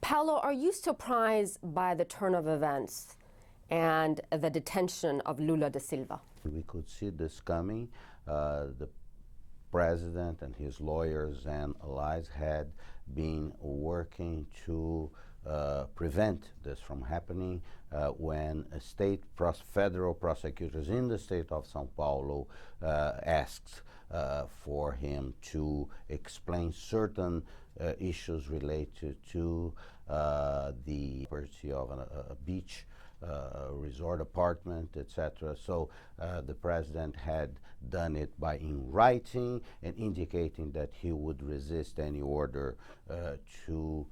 Paulo, are you surprised by the turn of events and the detention of Lula da Silva? We could see this coming. The president and his lawyers and allies had been working to prevent this from happening when federal prosecutors in the state of São Paulo asked for him to explain certain issues related to the property of a beach resort apartment, etc. So the president had done it by in writing and indicating that he would resist any order to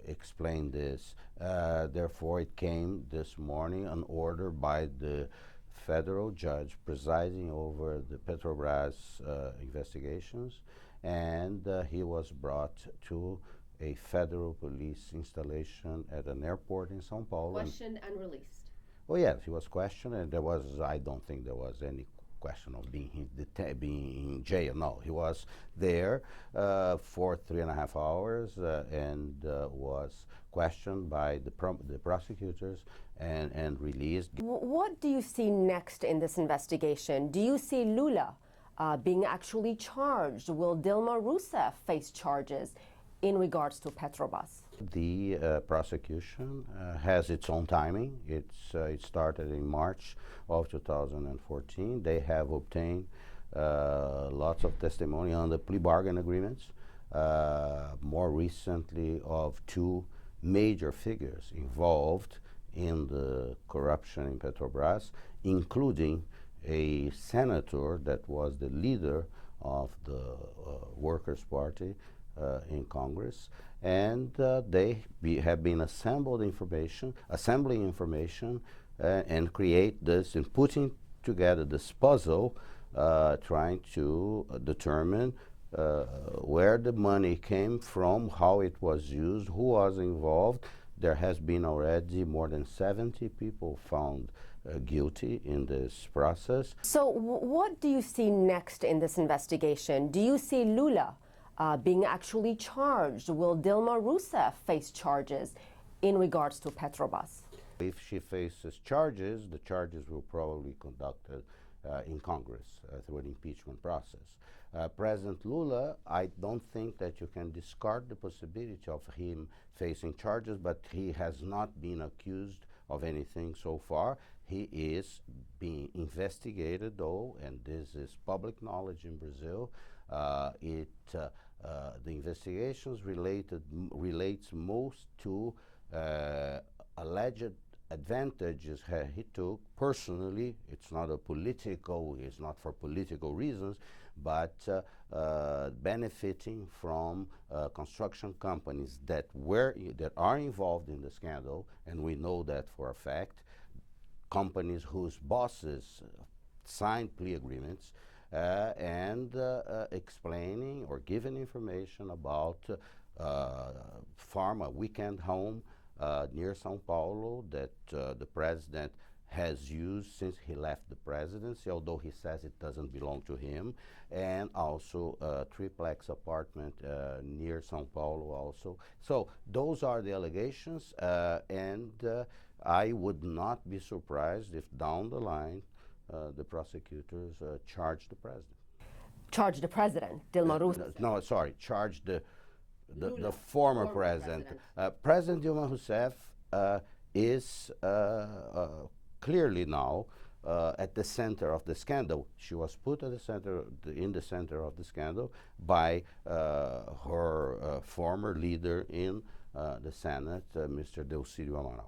explain this. Therefore, it came this morning an order by the federal judge presiding over the Petrobras investigations, and he was brought to a federal police installation at an airport in São Paulo. Questioned and released. Oh yes, he was questioned, and I don't think there was any question of being in jail. No, he was there for 3.5 hours and was questioned by the prosecutors and released. What do you see next in this investigation? Do you see Lula being actually charged? Will Dilma Rousseff face charges in regards to Petrobras? The prosecution has its own timing. It started in March of 2014. They have obtained lots of testimony on the plea bargain agreements, more recently of two major figures involved in the corruption in Petrobras, including a senator that was the leader of the Workers' Party in Congress, and they have been assembling information and create this and putting together this puzzle, trying to determine where the money came from, how it was used, who was involved. There has been already more than 70 people found guilty in this process. So what do you see next in this investigation? Do you see Lula being actually charged? Will Dilma Rousseff face charges in regards to Petrobras? If she faces charges, the charges will probably be conducted in Congress through an impeachment process. President Lula, I don't think that you can discard the possibility of him facing charges, but he has not been accused of anything so far. He is being investigated, though, and this is public knowledge in Brazil. The investigations relates most to alleged advantages he took personally. It's not for political reasons, but benefiting from construction companies that are involved in the scandal, and we know that for a fact. Companies whose bosses signed plea agreements and explaining or giving information about a weekend home near São Paulo that the president has used since he left the presidency, although he says it doesn't belong to him, and also a triplex apartment near São Paulo also. So those are the allegations, and I would not be surprised if down the line the prosecutors charge the president. Charge the president, Dilma Rousseff? No, sorry, charge the former president. President Dilma Rousseff is clearly now at the center of the scandal. She was put at in the center of the scandal by her former leader in the Senate, Mr. Silva.